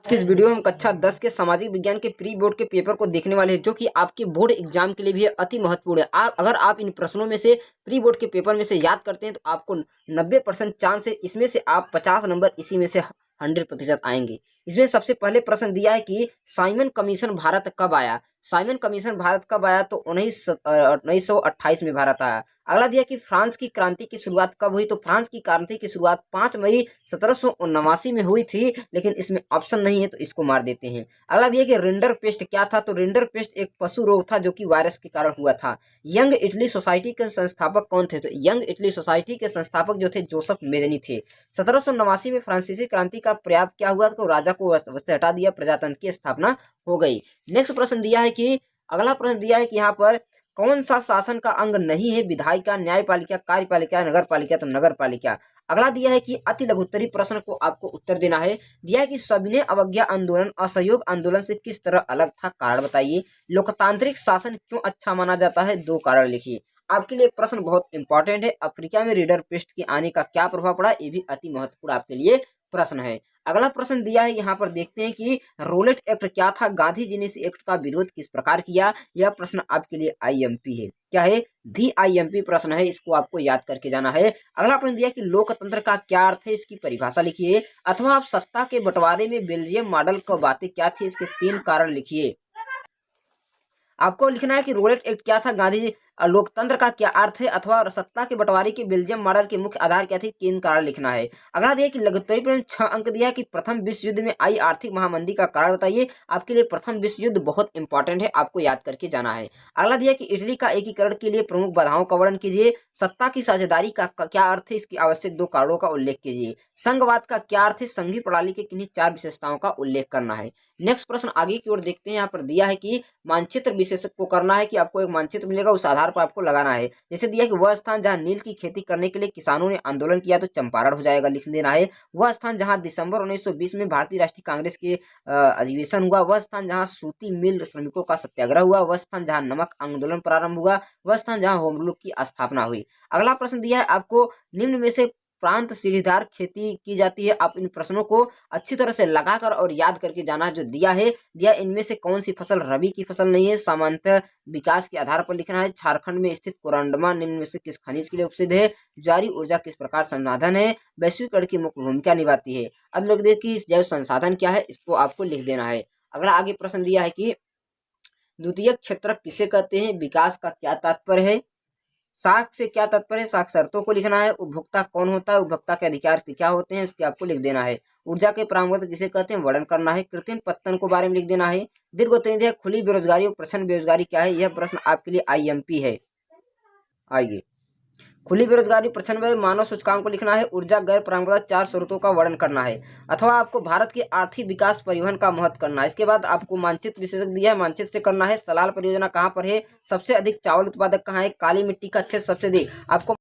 आज की इस वीडियो में हम कक्षा 10 के सामाजिक विज्ञान के प्री बोर्ड के पेपर को देखने वाले हैं, जो कि आपके बोर्ड एग्जाम के लिए भी अति महत्वपूर्ण है। अगर आप इन प्रश्नों में से प्री बोर्ड के पेपर में से याद करते हैं तो आपको 90% चांस है इसमें से आप 50 नंबर इसी में से 100% आएंगे। इसमें सबसे पहले प्रश्न दिया है कि साइमन कमीशन भारत कब आया। साइमन कमीशन भारत कब आया तो 1928 में भारत आया। अगला दिया कि फ्रांस की क्रांति की शुरुआत कब हुई तो फ्रांस की क्रांति की शुरुआत 5 मई 1779 में हुई थी, लेकिन इसमें ऑप्शन नहीं है तो इसको मार देते हैं। अगला दिया कि रिंडर पेस्ट क्या था तो रिंडर पेस्ट एक पशु रोग था जो कि वायरस के कारण हुआ था। यंग इटली सोसाइटी के संस्थापक कौन थे तो यंग इटली सोसाइटी के संस्थापक जो थे जोसेफ मेजनी थे। 1789 में फ्रांसीसी क्रांति का प्रयास क्या हुआ तो राजा को वस्त्र हटा दिया, प्रजातंत्र की स्थापना हो गई। नेक्स्ट प्रश्न दिया है कि अगला प्रश्न दिया है कि यहाँ पर कौन सा शासन का अंग नहीं है, विधायिका, न्यायपालिका, कार्यपालिका, नगर पालिका तो नगर पालिका। अगला दिया है कि अति लघुत्तरी प्रश्न को आपको उत्तर देना है। दिया है कि सविनय अवज्ञा आंदोलन असहयोग आंदोलन से किस तरह अलग था, कारण बताइए। लोकतांत्रिक शासन क्यों अच्छा माना जाता है, 2 कारण लिखिए। आपके लिए प्रश्न बहुत इंपॉर्टेंट है। अफ्रीका में रीडर पेस्ट के आने का क्या प्रभाव पड़ा, ये भी अति महत्वपूर्ण आपके लिए प्रश्न है। अगला प्रश्न दिया है, यहाँ पर देखते हैं कि रोलेट एक्ट क्या था, गांधी जी ने इस एक्ट का विरोध किस प्रकार किया। यह प्रश्न आपके लिए आईएमपी है। क्या है, भी आईएमपी प्रश्न है, इसको आपको याद करके जाना है। अगला प्रश्न दिया कि लोकतंत्र का क्या अर्थ है, इसकी परिभाषा लिखिए। अथवा आप सत्ता के बंटवारे में बेल्जियम मॉडल की बातें क्या थी, इसके 3 कारण लिखिए। आपको लिखना है कि रोलेट एक्ट क्या था, गांधी जी, लोकतंत्र का क्या अर्थ है, अथवा सत्ता के बंटवारे के बेल्जियम मॉडल के मुख्य आधार क्या थे, 3 कारण लिखना है। अगला दिया कि लघुत्तरी प्रश्न 6 अंक दिया कि प्रथम विश्व युद्ध में आई आर्थिक महामंदी का कारण बताइए। आपके लिए प्रथम विश्व युद्ध बहुत इंपॉर्टेंट है, आपको याद करके जाना है। अगला दिया कि इटली का एकीकरण के लिए प्रमुख बाधाओं का वर्णन कीजिए। सत्ता की साझेदारी का क्या अर्थ है, इसकी आवश्यक 2 कारणों का उल्लेख कीजिए। संघवाद का क्या अर्थ है, संघीय प्रणाली के किन्हीं 4 विशेषताओं का उल्लेख करना है। नेक्स्ट प्रश्न आगे की ओर देखते हैं। यहाँ पर दिया है कि मानचित्र विशेषक को करना है कि आपको एक मानचित्र मिलेगा, उस आधार पर आपको लगाना है। जैसे दिया कि वह स्थान जहां नील की खेती करने के लिए किसानों ने आंदोलन किया तो चंपारण हो जाएगा, लिख देना है। वह स्थान जहां दिसंबर 1920 में भारतीय राष्ट्रीय कांग्रेस के अधिवेशन हुआ, वह स्थान जहां सूती मिल श्रमिकों का सत्याग्रह हुआ, वह स्थान जहां नमक आंदोलन प्रारंभ हुआ, वह स्थान जहां होम रूल की स्थापना हुई। अगला प्रश्न दिया है आपको, निम्न में से प्रांत सीढ़ीदार खेती की जाती है। आप इन प्रश्नों को अच्छी तरह से लगाकर और याद करके जाना है। जो दिया इनमें से कौन सी फसल रबी की फसल नहीं है, सामान्यतः विकास के आधार पर लिखना है। झारखंड में स्थित कोरंडमा निम्न में से किस खनिज के लिए उपसिद्ध है, ज्वारी ऊर्जा किस प्रकार संसाधन है, वैश्वीकरण की मुख्य भूमिका निभाती है। अगले की जैव संसाधन क्या है, इसको आपको लिख देना है। अगला आगे प्रश्न दिया है कि द्वितीय क्षेत्र किसे कहते हैं, विकास का क्या तात्पर्य है, साख से क्या तात्पर्य है, साख शर्तों को लिखना है। उपभोक्ता कौन होता है, उपभोक्ता के अधिकार क्या होते हैं, इसके आपको लिख देना है। ऊर्जा के प्रारंभ किसे कहते हैं, वर्णन करना है। कृत्रिम पत्तन को बारे में लिख देना है। दीर्घोत्तरी खुली बेरोजगारी और प्रच्छन्न बेरोजगारी क्या है, यह प्रश्न आपके लिए आईएमपी है। आइए, खुली बेरोजगारी, प्रच्छन्न बेरोजगारी, मानव सूचकांक को लिखना है। ऊर्जा गैर परंपरागत 4 स्रोतों का वर्णन करना है। अथवा आपको भारत के आर्थिक विकास परिवहन का महत्व करना है। इसके बाद आपको मानचित्र विशेषज्ञ दिया है, मानचित्र से करना है। सलाल परियोजना कहाँ पर है, सबसे अधिक चावल उत्पादक कहाँ है, काली मिट्टी का क्षेत्र सबसे अधिक। आपको